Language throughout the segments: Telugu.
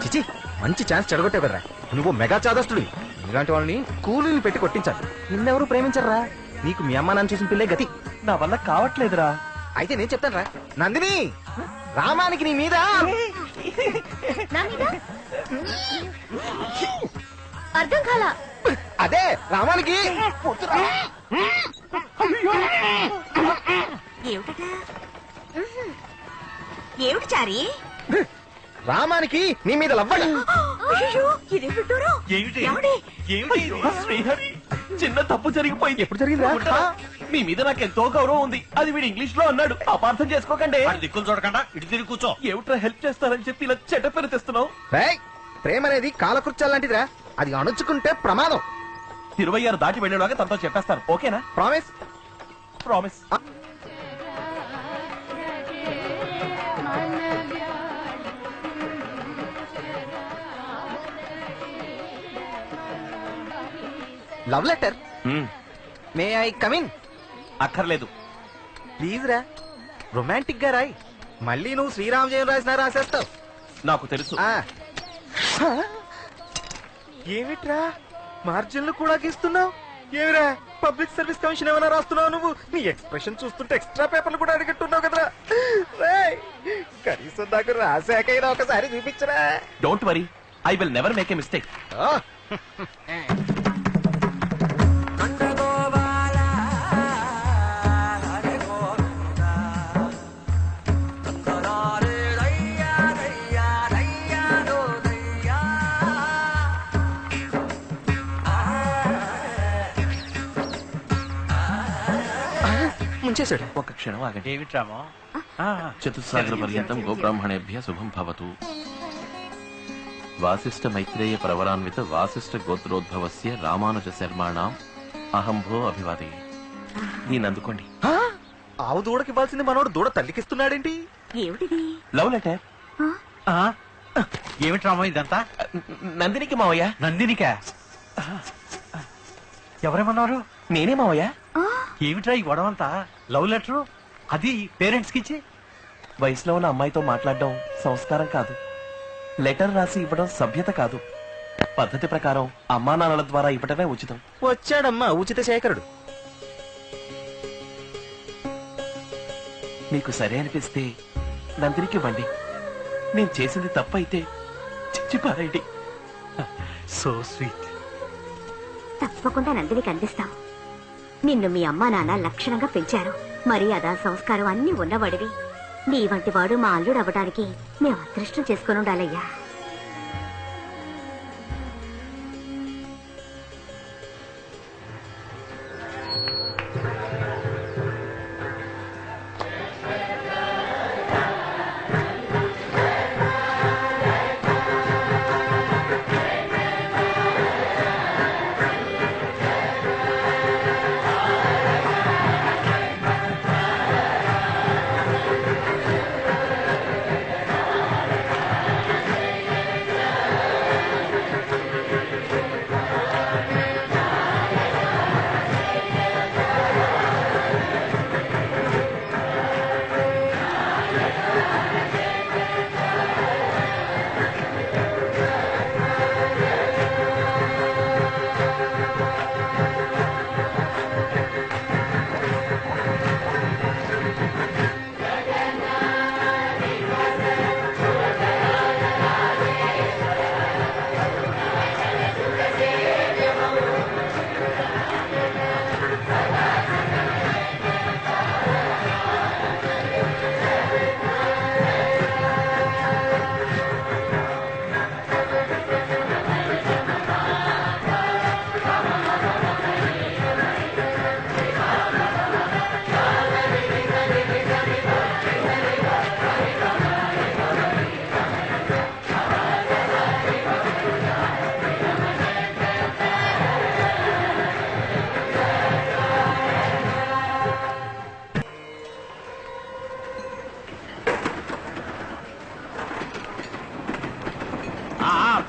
చిచి మంచి ఛాన్స్ చెడగొట్టావు కదరా. నువ్వు మెగా చాదస్తుడి. ఇలాంటి వాళ్ళని కూలీలు పెట్టి కొట్టించాలి. నిన్నెవరు ప్రేమించరా? నీకు మీ అమ్మ నాన్న చేసిన పిల్లే గతి. నా వల్ల కావట్లేదురా. అయితే నేను చెప్తాను రా. నందిని, రామానికి నీ మీద అర్థం కాలా. అదే రామానికి ఏమిటి చారి? రామానికి నీ మీద లవ్వడ. శ్రీహరి, చిన్న తప్పు జరిగిపోయింది. ఎప్పుడు జరిగిందా? మీ మీద నాకు ఎంతో గౌరవం ఉంది. అది వీడు ఇంగ్లీష్ లో అన్నాడు. అపార్థం చేసుకోకండి. దిక్కులు చూడకుండా ఇటు తిరిగి కూర్చో. ఏమిట్రా హెల్ప్ చేస్తానని చెప్పి ఇలా చెడ్డ పేరు తెస్తున్నావు? ప్రేమ అనేది కాలకృత్యాలు లాంటిదిరా. అది అణుచుకుంటే ప్రమాదం. 26 దాటి వెళ్ళేలాగా తనతో చెప్పేస్తాను. ఓకేనా? Promise. Promise. Love letter. May I come in? అక్కర్లేదు. ప్లీజ్ రా, రొమాంటిక్ గా రాయి. మళ్ళీ నువ్వు శ్రీరామ్ జయం రాసినా రాసేస్తావు. నాకు తెలుసు. ఏమిట్రా మార్జిన్లు కూడా గీస్తున్నావు? ఏమిరా పబ్లిక్ సర్వీస్ కమిషన్ ఏమైనా రాస్తున్నావు నువ్వు? నీ ఎక్స్ప్రెషన్ చూస్తుంటే ఎక్స్ట్రా పేపర్లు కూడా అడిగట్టున్నావు కదరా. కనీసం నాకు రాసాకైనా ఒకసారి చూపించరా. Don't worry, I will never make a mistake. ముంచేశాడు. ఒక క్షణం ఆగండి. ఏమిట్రామో? చతుస్సాగర పర్యంతం గోబ్రాహ్మణేభ్య శుభం భవతు. వాసిష్ఠ మైత్రేయ ప్రవరాన్విత వాసిష్ఠ గోత్రోద్భవస్య రామానుజ శర్మాణం అహంభో అభివాదే. దీన్ని అందుకోండి. ఆవు దూడకి ఇవ్వాల్సింది మనోడు దూడ తల్లికిస్తున్నాడేంటి? ఏమిటిది? Love letter. ఏమిట్రామో ఇదంతా? నందినికి మావయ్య. నందినికా? ఎవరేమన్నారు? నేనే మావయ్య. ఏమిట్రా ఈ గొడవంతా? లవ్ లెటరు అది పేరెంట్స్ కి ఇచ్చి? వయసులో ఉన్న అమ్మాయితో మాట్లాడడం సంస్కారం కాదు. లెటర్ రాసి ఇవ్వడం సభ్యత కాదు. పద్ధతి ప్రకారం అమ్మా నాన్నల ద్వారా ఇవ్వటమే ఉచితం. వచ్చాడమ్మా ఉచిత శేఖరుడు. మీకు సరే అనిపిస్తే నందినికి ఇవ్వండి. నేను చేసింది తప్పైతే చిచ్చిపారేయండి. So sweet. తప్పకుండా నందినికి అందిస్తాం. నిన్ను మీ అమ్మా నాన్న లక్షణంగా పెంచారు. మర్యాద సంస్కారం అన్ని ఉన్నవాడివి. నీ వంటి వాడు మా అల్లుడు అవ్వడానికి మేము అదృష్టం చేసుకుని ఉండాలయ్యా.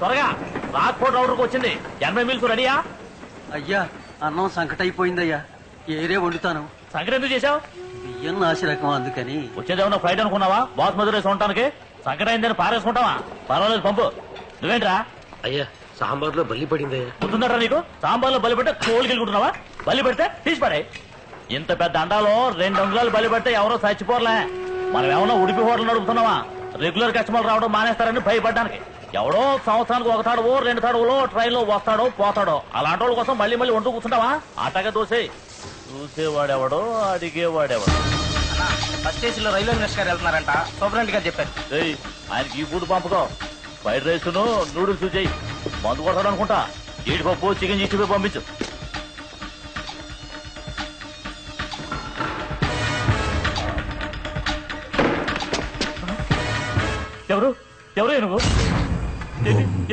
త్వరగా రాక్పోర్ట్ ఆర్డర్కి వచ్చింది. 80 మీల్స్ రెడీయా? అయ్యా అన్నం సంకటైపోయిందయ్యా. ఏరే వండుతాను. సంగతి ఎందుకు చేశావు? బియ్యం నాసి రకం అందుకని. వచ్చేదేమన్నా ఫ్లైట్ అనుకున్నావా? బాస్మతి రైస్ ఉండటానికి? సంకట అయిందని పారేసుకుంటావా? పర్వాలేదు పంపు. నువ్వేంట్రా? అయ్యా సాంబార్లో బల్లి పడింది. గుర్తుందరా నీకు? సాంబార్లో బలి పెడితే కోలికి వెళ్ళుకుంటున్నావా? బలి పెడితే తీసి పడే. ఇంత పెద్ద అండాలో 2 అంగుళాలు బలి పెడితే ఎవరో చచ్చిపోర్లే. మనం ఏమన్నా ఉడిపి హోటల్ నడుపుతున్నావా? రెగ్యులర్ కస్టమర్లు రావడం మానేస్తారని భయపడ్డానికి. ఎవడో సంవత్సరానికి 1 తడవో 2 తడవలో ట్రైన్ లో వస్తాడో పోతాడో అలాంటి వాళ్ళ కోసం మళ్ళీ మళ్ళీ వంటూ కూర్చుంటావా? ఆటగా దోసే. చూసేవాడెవడో అడిగేవాడెవడో. ఫస్ట్ ఏసీలో రైల్వే మినిస్టర్ గారు వెళ్తున్నారంట, సూపరింటెండెంట్ గారు చెప్పారు. ఆయనకి ఈ ఫుడ్ పంపుకో. ఫ్రైడ్ రైస్ నూడిల్స్ చేయి. మందు కొడతాడు అనుకుంటా. జీడిపప్పు చికెన్ చేసి పంపించు. ఎవరు ఎవరు నువ్వు?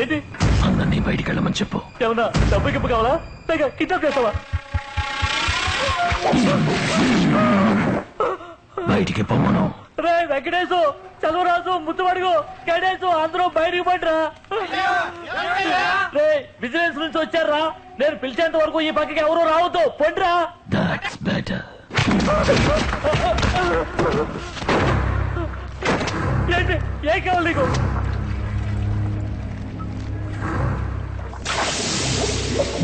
ఏంటి అందరినీ బయటికి వెళ్ళమని చెప్పు. ఏమన్నా డబ్బు గిప్పు కావాలా? తెగ కిడ్నాప్ చేస్తావా? బయటికి పొమ్మను. రే వెంకటేశు, చదువురాజు, ముద్దుమడుగు, గణేశు అందరూ బయటికి పడరా. రే విజిలెన్స్ నుంచి వచ్చారా? నేను పిలిచేంత వరకు ఈ పక్కకి ఎవరు రావద్దు. పండ్రా. That's better. ఏంటి ఏం కావాలి నీకు?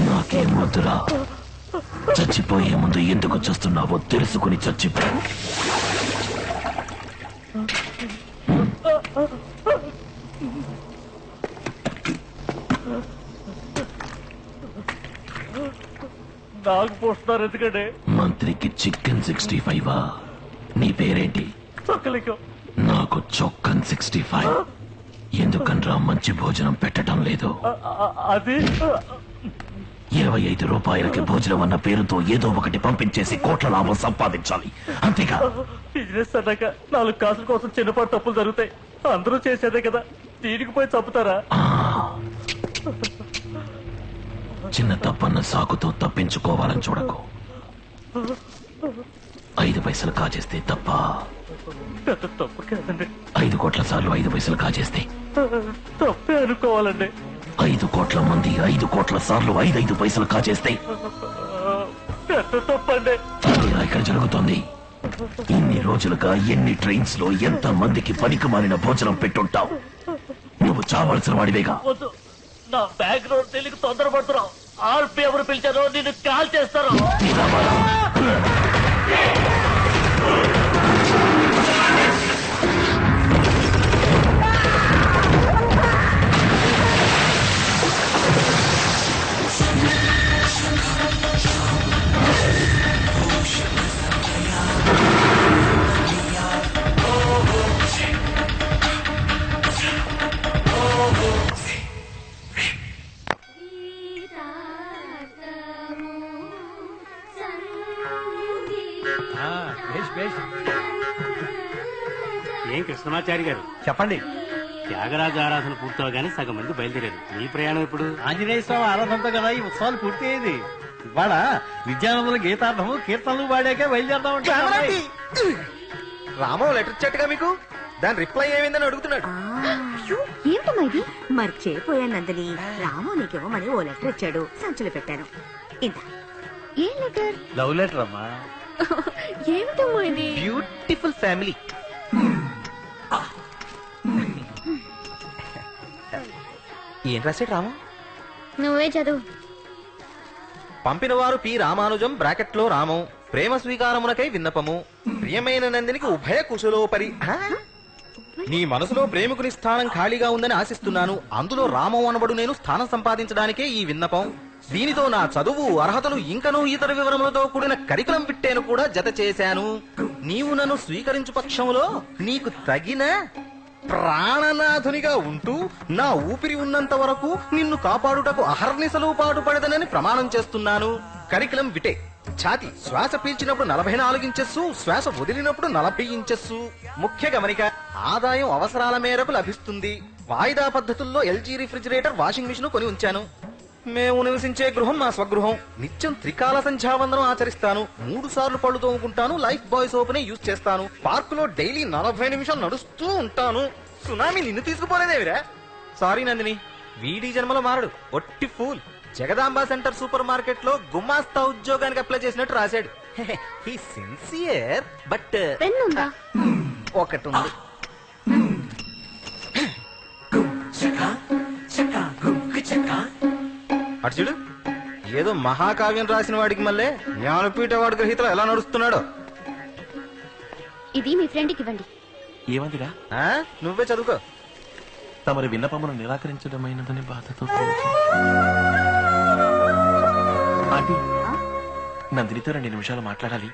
నాకేం వద్దురా. చచ్చిపోయే ముందు ఎందుకు చస్తున్నావో తెలుసుకుని చచ్చిపో. నాకు పోస్తున్నారు ఎందుకంటే? మంత్రికి చికెన్ 65. నీ పేరేంటి? చొక్కలికో. నాకు చొక్కన్ 65. ఎందుకనరా మంచి భోజనం పెట్టడం లేదు? అది 25 రూపాయలకి భోజనం అన్న పేరుతో ఏదో ఒకటి పంపించేసి కోట్ల లాభం సంపాదించాలి, అంతేగా? బిజినెస్ అన్నాక 4 కాసుల కోసం చిన్నపాటు తప్పులు జరుగుతాయి. అందరూ చేసేదే కదా, దీనికి పోయి చంపుతారా? చిన్న తప్పన్న సాకుతో తప్పించుకోవాలని చూడకు. 5 పైసలు కాజేస్తే తప్ప. తప్పు కాదండి. 5 కోట్ల సార్లు 5 పైసలు కాజేస్తే తప్పే అనుకోవాలండి. 5 కోట్ల మంది 5 కోట్ల సార్లు 5 పైసలు కాజేస్తే తప్పండి. అదేనా ఇక్కడ జరుగుతోంది? ఇన్ని రోజులుగా ఎన్ని ట్రైన్స్ లో ఎంత మందికి పనికి మారిన భోజనం పెట్టుంటావు. నువ్వు చావాల్సిన వాడివేగా. వద్దు, నా బ్యాక్గ్రౌండ్ తెలియక తొందరపడుతున్నావు. ఆర్పి ఎవరు పిలిచారో నిన్ను కాల్ చేస్తారు. ఏం కృష్ణమాచారి గారు చెప్పండి. త్యాగరాజు ఆరాధన పూర్తవగానే సగం మంది బయలుదేరారు. మీ ప్రయాణం ఇప్పుడు? ఆంజనేయ స్వామి ఆరాధనతో కదా ఈ ఉత్సవాలు పూర్తి అయ్యేది. ఇవాళ విద్యానందుల గీతార్థము కీర్తనలు వాడాకే బయలుదేరదామంటే. రామో లెటర్ ఇచ్చాట్టుగా మీకు, దాని రిప్లై ఏమైందని అడుగుతున్నాడు. ఏమిటమ్మా ఇది? మర్చిపోయాను నందిని. రాము నీకేమోమని ఓ లెటర్ ఇచ్చాడు, సంచులు పెట్టాను. ఇంత ఏం లెటర్? లవ్ లెటర్ అమ్మా. ఏమిటమ్మా ఇది? Beautiful family. ఏం రాశాడు రాము? నువ్వే చదువు. పంపిన వారు పి రామానుజం బ్రాకెట్లో రామం. ప్రేమ స్వీకారమునకై విన్నపము. ప్రియమైన నందినికి ఉభయ కుశలోపరి. నీ మనసులో ప్రేమికుని స్థానం ఖాళీగా ఉందని ఆశిస్తున్నాను. అందులో రామం అనబడు నేను స్థానం సంపాదించడానికే ఈ విన్నపం. దీనితో నా చదువు అర్హతలు ఇంకనూ ఇతర వివరములతో కూడిన కరికులం పిట్టేను కూడా జత చేశాను. నీవు నన్ను స్వీకరించు పక్షంలో నీకు తగిన ప్రాణనాథునిగా ఉంటూ నా ఊపిరి ఉన్నంత వరకు నిన్ను కాపాడుటకు అహర్నిశలు పాటుపడదనని ప్రమాణం చేస్తున్నాను. కరికులం విటే. ఛాతి శ్వాస పీల్చినప్పుడు 44 ఇంచెస్సు, శ్వాస వదిలినప్పుడు 40 ఇంచెస్సు. ముఖ్య గమనిక, ఆదాయం అవసరాల మేరకు లభిస్తుంది. వాయిదా పద్ధతుల్లో ఎల్జీ రిఫ్రిజిరేటర్, వాషింగ్ మిషన్ కొని ఉంచాను. మేము నివసించే గృహం మా స్వగృహం. నిత్యం త్రికాల సంధ్యావందనం ఆచరిస్తాను. 3 సార్లు పళ్ళు తోముకుంటాను. లైఫ్ బాయ్ సోపునే యూజ్ చేస్తాను. పార్కులో డైలీ 40 నిమిషాలు నడుస్తూ ఉంటాను. సునామీ నిన్ను తీసుకుపోలేదేవిరా. సారీ నందిని, వీడి జన్మలో మారడు, ఒట్టి fool. Jagadamba centre super market లో గుమాస్తా ఉద్యోగానికి అప్లై చేసినట్టు రాశాడు. హీ సిన్సియర్ బట్ ఒకటి ఉంది. అటు చూడు, ఏదో మహాకావ్యం రాసిన వాడికి మళ్ళీ జ్ఞానపీఠ వాడి గ్రహీతలు ఎలా నడుస్తున్నాడో. ఇది మీ ఫ్రెండ్కి ఇవ్వండి. ఏమందిరా? ఆ? నువ్వే చదువుకో. తమరి విన్నపమును నిరాకరించడమైనదని బాధతో ఆంటీ, నందినితో 2 నిమిషాలు మాట్లాడాలి.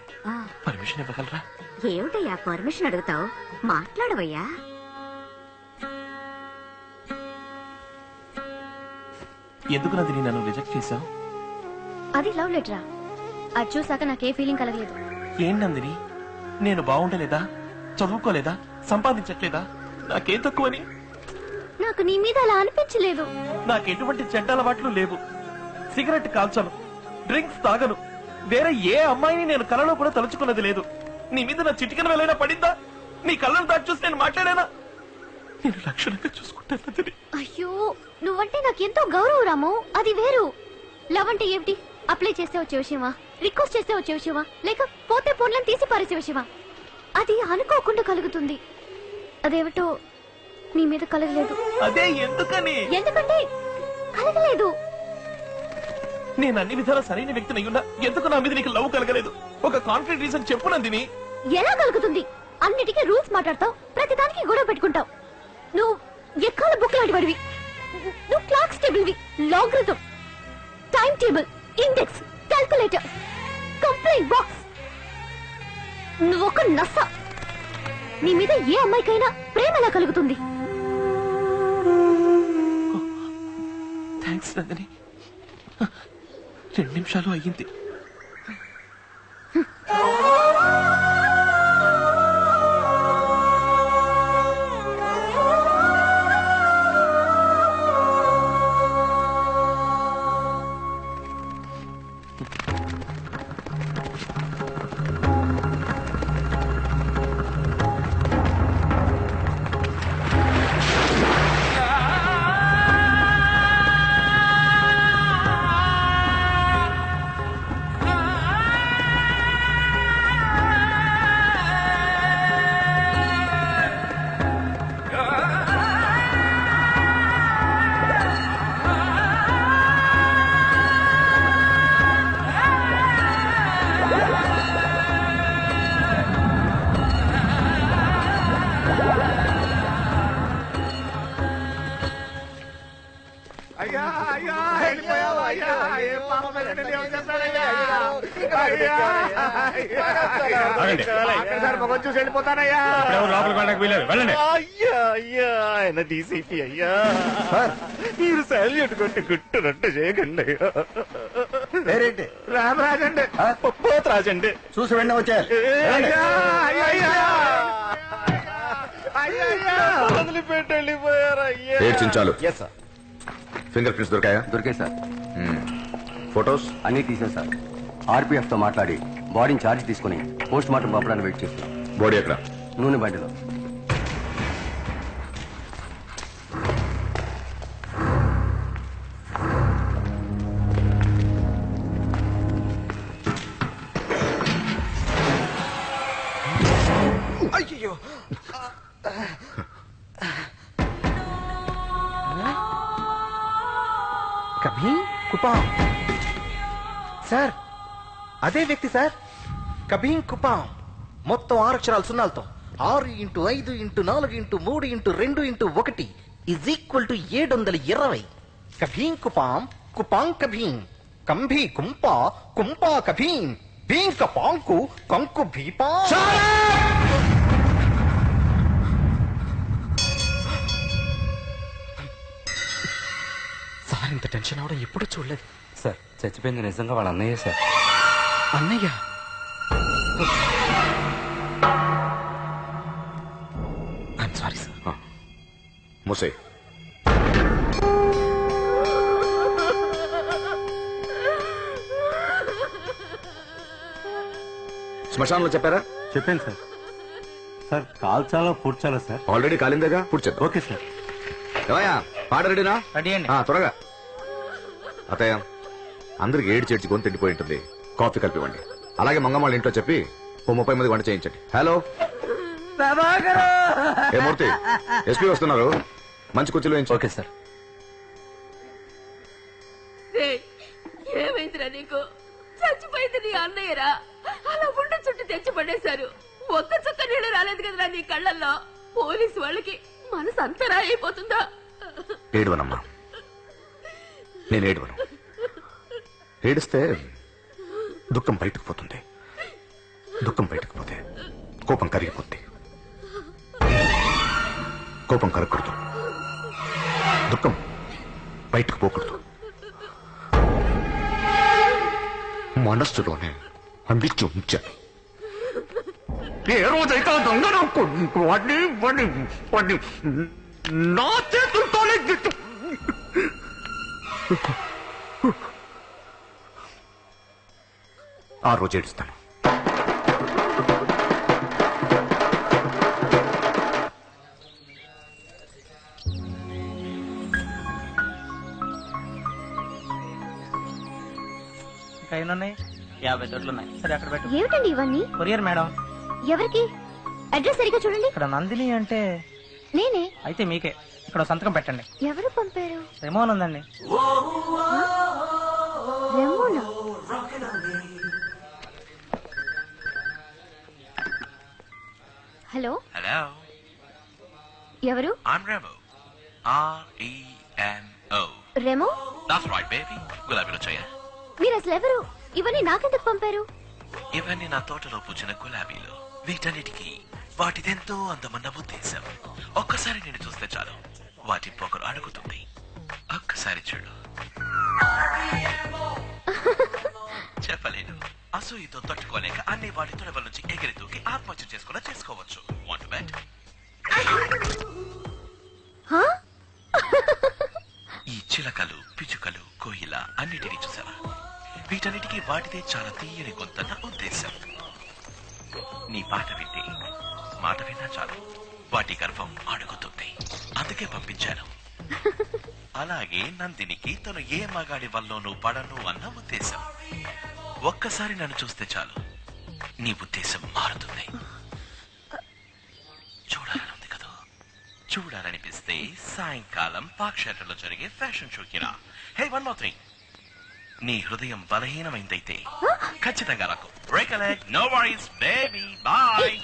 పర్మిషన్ ఇవ్వగలరా? ఏమిటయ్యా పర్మిషన్ అడుగుతావు? మాట్లాడవయ్యా. ఎందుకు నందిని నన్ను రిజెక్ట్ చేశావు? అది లవ్ లెటరా? అది చూసాక నాకే ఫీలింగ్ కలగలేదు. ఏం నందిని, నేను బాగుండలేదా, చదువుకోలేదా, సంపాదించట్లేదా, నాకేం తక్కువని? నాకు నీ మీద అలా అనిపించలేదు. నాకెటువంటి చెడ్డ అలవాట్లు లేవు. సిగరెట్ కాల్చను, డ్రింక్స్ తాగను, వేరే ఏ అమ్మాయిని నేను కలలో కూడా తలుచుకున్నది లేదు. నీ మీద నా చిటికన వెళ్ళైనా పడిందా? నీ కళ్ళను దాటి చూసి నేను మాట్లాడానా? నేను లక్షణంగా చూసుకుంటాను. అయ్యో, నువ్వంటే నాకెంతో గౌరవం రాము. అది వేరు. లవ్ అంటే ఏమిటి? అప్లై చేస్తే వచ్చే విషయమా? రిక్వెస్ట్ చేస్తే వచ్చే విషయమా? లేక పోతే ఫోన్లను తీసి పారేసే విషయమా? అది అనుకోకుండా కలుగుతుంది. అదేమిటో నీ మీద కలగలేదు. అదే ఎందుకని? ఎందుకంటే కలగలేదు. నేను అన్ని విధాలా సరైన వ్యక్తిని అయ్యున్నా ఎందుకు నా మీద నీకు లవ్ కలగలేదు? ఒక కాన్క్రీట్ రీజన్ చెప్పు నందిని. ఎలా కలుగుతుంది? అన్నిటికీ రూల్స్ మాట్లాడతావు, ప్రతిదానికి గొడవ పెట్టుకుంటావు. నువ్వు ఎక్కాల బుక్ లాంటి వాడివి. నువ్వు క్లాక్స్ టేబుల్వి, logarithm, time table, index, calculator, complaint box. నువ్వొక నస్స. నీ మీద ఏ అమ్మాయికైనా ప్రేమ ఎలా కలుగుతుంది? థ్యాంక్స్ నందిని. 2 నిమిషాలు అయ్యింది. మీరు సాల్యూట్ కొట్టి గుట్టునట్టు చేయకండి. పేరేంటి? రామరాజండి. పోతరాజండి. చూసి వెంటనే వచ్చారు. వదిలిపెట్టి వెళ్ళిపోయారు. ఏడ్చించాలు. Yes sir. ఫింగర్ ప్రింట్స్ దొరికాయా? దొరికాయి సార్. ఫొటోస్ అన్ని తీసాం సార్. ఆర్పీఎఫ్ తో మాట్లాడి బాడీని ఛార్జ్ తీసుకుని పోస్ట్ మార్టం పంపడానికి వెయిట్ చేస్తున్నాం. బాడీ ఎక్కడ? నూనె బండిలో. అయ్యో, కభీ కుపాం. సార్, అదే వ్యక్తి సార్. కభీం కుపాం. మొత్తం 6 అక్షరాలు సున్నాలతో 6 × 5 × 4 × 3 × 2 × 1 ఈజ్ ఈక్వల్ టు 720. కభీం కుపాం, కుపాం కభీం, కంభీ కుంపా, కుంపా కభీం, భీం కపాంకు, కంకు భీపా. సార్, ఇంత టెన్షన్ అవడం ఎప్పుడు చూడలేదు సార్, చచ్చిపోయింది నిజంగా వాళ్ళ అన్నయ్య సార్. అన్నయ్య? I'm sorry sir. మూసే. శ్మశానంలో చెప్పారా? చెప్పాను సార్. సార్, కాల్చాలా పూడ్చాలా సార్? ఆల్రెడీ కాలిందేగా, పూడ్చేద్దాం. Okay sir. ఏమయ్యా, పాట రెడీనా? రెడీ అండి. త్వరగా. అత్తయ్య, అందరికి ఏడు చేర్చి గొంతు ఎండిపోయి ఉంటుంది, కాఫీ కలిపివ్వండి. అలాగే మంగమ్మ ఇంట్లో చెప్పి 30 మంది వంట చేయించండి. హలో ఏ మూర్తి, ఎస్పీ వస్తున్నారు, మంచి కుర్చీలో. Okay sir. కదరా నీ కళ్ళల్లో. పోలీసు వాళ్ళకి మనసు అంతరా అయిపోతుందా? ఏడవనమ్మా, నేను ఏడవను. ఏడిస్తే దుఃఖం బయటకు పోతుంది. దుఃఖం బయటకు పోతే కోపం కరిగిపోద్ది. కోపం కరగకూడదు, దుఃఖం బయటకు పోకూడదు. మనస్సులోనే అందించి ఉంచాను. ఏ రోజైతే దొంగ వాడిని నా చేతులతోనే ఆ రోజు ఏడుస్తాను. ఇంకా ఎన్నున్నాయి? 50 తోట్లు ఉన్నాయి. సరే అక్కడ పెట్టు. ఏమిటండి ఇవన్నీ? Courier madam. ఎవరికి? అడ్రస్ సరిగ్గా చూడండి. ఇక్కడ నందిని అంటే నేనే. అయితే మీకే. ఇక్కడ సంతకం పెట్టండి. ఎవరు పంపారు? రెమోన్ ఉందండి. రెమోనా? హలో. Hello, ఎవరు? I'm Remo. R-E-M-O. Remo? That's right, baby. గులాబీలో చెయ్య. మీరు అసలు ఎవరు? ఇవన్నీ నాకెందుకు పంపారు? ఇవన్నీ నా తోటలో పూచిన గులాబీలు. వీటన్నిటికీ వాటిదెంతో అందమన్న ఉద్దేశం. ఒక్కసారి నేను చూస్తే చాలు వాటి పొగరు అడుగుతుంది. ఒక్కసారి చూడు. చెప్పలేను. అసూయతో తట్టుకోలేక అన్ని వాటి తొడవల నుంచి ఎగిరి దూకి ఆత్మహత్య చేసుకోవచ్చు. Want to bet? ఈ చిలకలు, పిచుకలు, కోయిల అన్నిటినీ చూసావా? వీటన్నిటికీ వాటిదే చాలా తీయని గొంతన్న ఉద్దేశం. నీ మాట వింటే, మాట విన్నా చాలు వాటి గర్వం అడుగుతుంది. అందుకే పంపించాను. అలాగే నందినికి తను ఏ మగాడి వల్లోనూ పడను అన్న ఉద్దేశం. ఒక్కసారి నన్ను చూస్తే చాలు నీ ఉద్దేశం మారుతుంది. చూడాలనుంది కదా? చూడాలనిపిస్తే సాయంకాలం పాక్ షెల్టర్లో జరిగే ఫ్యాషన్ షోకి రా. Hey, one more thing. నీ హృదయం బలహీనమైందైతే ఖచ్చితంగా నాకు break a leg. No worries baby, bye.